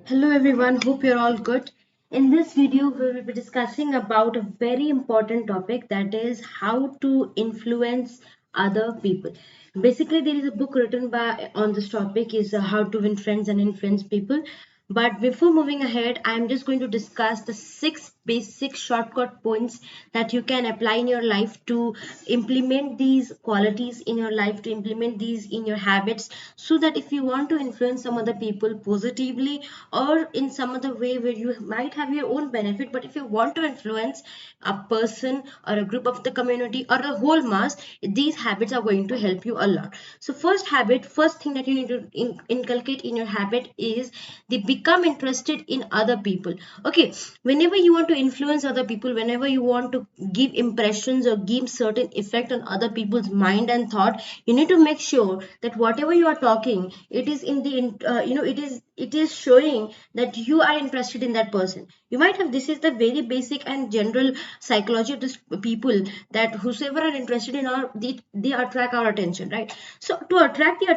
Hello everyone, hope you're all good. In this video, we will be discussing about a very important topic, that is how to influence other people. Basically, there is a book written by on this topic is How to Win Friends and Influence People. But before moving ahead, I'm just going to discuss the six basic shortcut points that you can apply in your life to implement these qualities in your life, to implement these in your habits, so that if you want to influence some other people positively or in some other way where you might have your own benefit, but if you want to influence a person or a group of the community or the whole mass, these habits are going to help you a lot. So first thing that you need to inculcate in your habit is they become interested in other people. Okay, whenever you want to influence other people, whenever you want to give impressions or give certain effect on other people's mind and thought, you need to make sure that whatever you are talking, it is in the it is showing that you are interested in that person. You might have, this is the very basic and general psychology of this people, that whosoever are interested in our, they attract our attention, right? So to attract the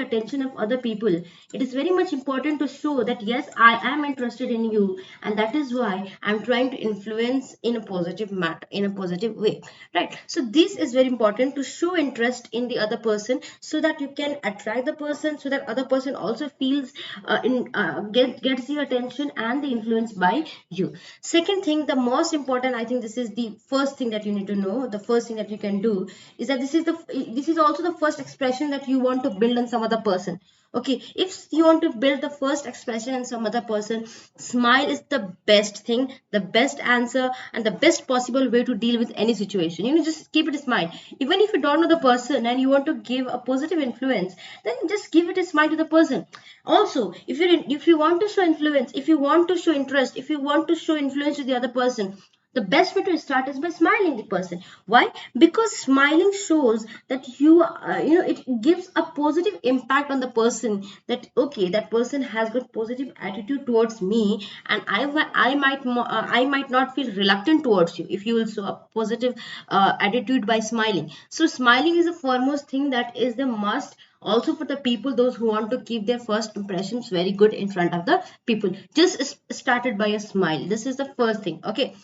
attention of other people, it is very much important to show that yes, I am interested in you, and that is why I'm trying to influence in a positive matter, in a positive way, right? So this is very important, to show interest in the other person so that you can attract the person, so that other person also feels gets the attention and the influence by you. Second thing, the most important, I think this is the first thing that you need to know, the first thing that you can do is that this is also the first expression that you want to build on some other person. Okay, if you want to build the first expression in some other person, smile is the best thing, the best answer, and the best possible way to deal with any situation. Just keep it a smile. Even if you don't know the person and you want to give a positive influence, then just give it a smile to the person. Also, if you want to show influence, if you want to show interest, if you want to show influence to the other person, the best way to start is by smiling the person. Why? Because smiling shows that it gives a positive impact on the person, that okay, that person has got positive attitude towards me, and I might not feel reluctant towards you if you will show a positive attitude by smiling. So smiling is the foremost thing, that is the must, also for the people those who want to keep their first impressions very good in front of the people. Just started by a smile. This is the first thing. Okay,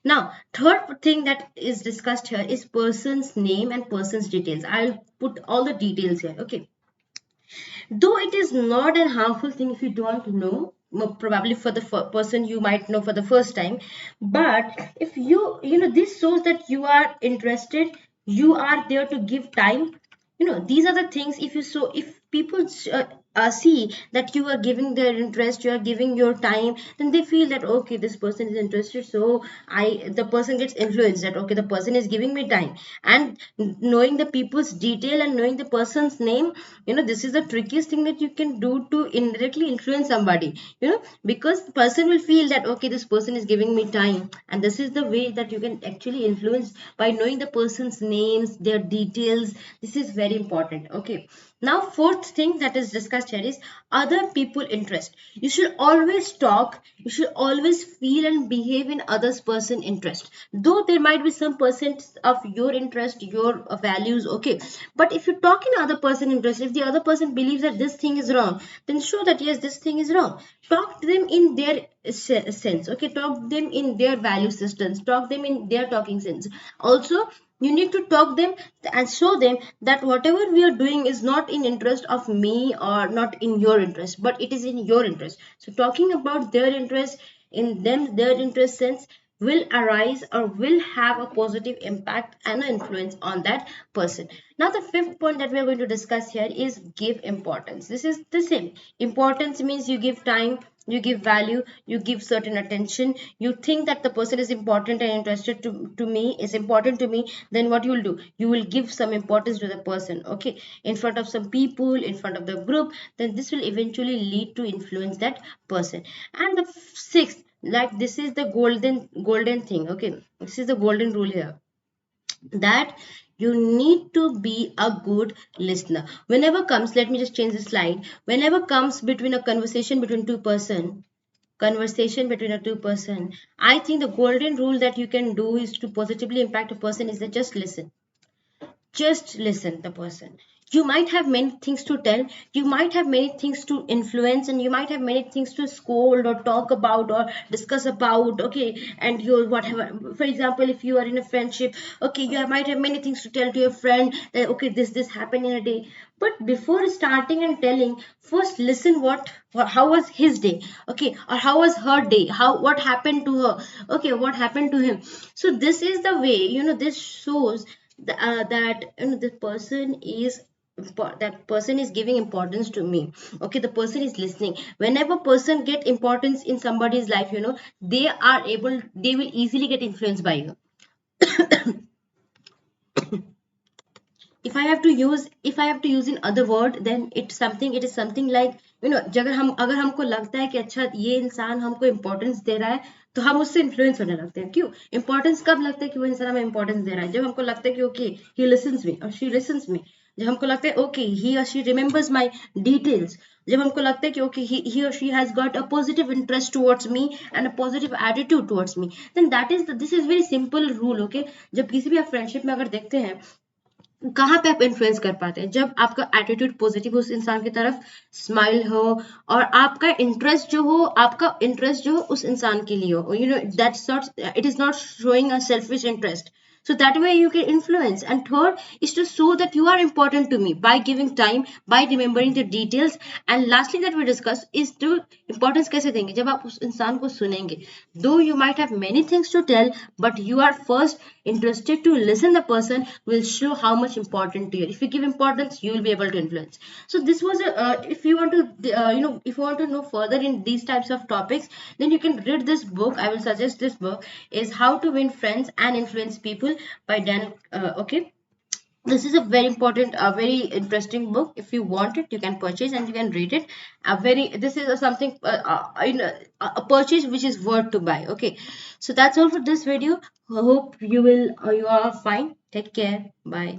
now third thing that is discussed here is person's name and person's details. I'll put all the details here. Okay, though it is not a harmful thing if you don't know, probably for the person you might know for the first time, but if this shows that you are interested, you are there to give time. These are the things. If people see that you are giving their interest, you are giving your time, then they feel that okay, this person is interested, so the person gets influenced, that okay, the person is giving me time. And knowing the people's detail and knowing the person's name, this is the trickiest thing that you can do to indirectly influence somebody. Because the person will feel that okay, this person is giving me time, and this is the way that you can actually influence, by knowing the person's names, their details. This is very important. Okay, now fourth thing that is discussed here is other people interest. You should always talk, you should always feel and behave in others person interest, though there might be some percent of your interest, your values. Okay, but if you talk in other person interest, if the other person believes that this thing is wrong, then show that yes, this thing is wrong. Talk to them in their sense. Okay, talk them in their value systems, talk them in their talking sense. Also, you need to talk them and show them that whatever we are doing is not in interest of me or not in your interest, but it is in your interest. So talking about their interest, in them their interest sense, will arise or will have a positive impact and an influence on that person. Now the fifth point that we are going to discuss here is give importance. This is the same. Importance means you give time, you give value, you give certain attention. You think that the person is important and interested to me, is important to me, then what you will do, you will give some importance to the person. Okay, in front of some people, in front of the group, then this will eventually lead to influence that person. And the sixth, like this is the golden thing. Okay, this is the golden rule here, that you need to be a good listener. Whenever comes, let me just change the slide. Whenever comes between a conversation between a two person, I think the golden rule that you can do is to positively impact a person is that just listen the person. You might have many things to tell, you might have many things to influence, and you might have many things to scold or talk about or discuss about, okay, and you whatever. For example, if you are in a friendship, okay, you might have many things to tell to your friend that okay, this happened in a day. But before starting and telling, first listen how was his day, okay, or how was her day, how what happened to her, okay, what happened to him. So this is the way, this shows that the person is that person is giving importance to me, okay, the person is listening. Whenever person get importance in somebody's life, they will easily get influenced by you. If I have to use in other word, then it is something like, अगर हमको लगता है कि अच्छा ये इंसान हमको importance दे रहा है, तो हम उससे इन्फ्लुएंस होने लगते हैं। क्यों इम्पोर्टेंस कब लगता है कि वो इंसान हमें इम्पोर्टेंस दे रहा है? जब हमको लगता है कि ओके, ही लिसन्स मी और शी लिसन्स मी। जब हमको लगता है ओके, ही और शी रिमेंबर्स माय डिटेल्स। जब हमको लगता है कि ओके, ही और she has got a positive interest towards me and a positive attitude towards me, then this is very simple rule, okay. जब किसी भी आप फ्रेंडशिप में अगर देखते हैं, कहाँ पे आप इन्फ्लुएंस कर पाते हैं? जब आपका एटीट्यूड पॉजिटिव उस इंसान की तरफ, स्माइल हो, और आपका इंटरेस्ट जो हो उस इंसान के लिए हो, that's not, it is not showing a selfish interest. So that way you can influence. And third is to show that you are important to me by giving time, by remembering the details. And lastly that we discuss is to importance कैसे देंगे? जब आप उस इंसान को सुनेंगे, though you might have many things to tell, but you are first interested to listen, the person will show how much important to you. If you give importance, you will be able to influence. So this was if you want to if you want to know further in these types of topics, then you can read this book. I will suggest this book is How to Win Friends and Influence People by Dan. Okay, this is a very important, a very interesting book. If you want it, you can purchase and you can read it. This is something, a purchase which is worth to buy. Okay, so that's all for this video. I hope you are fine. Take care. Bye.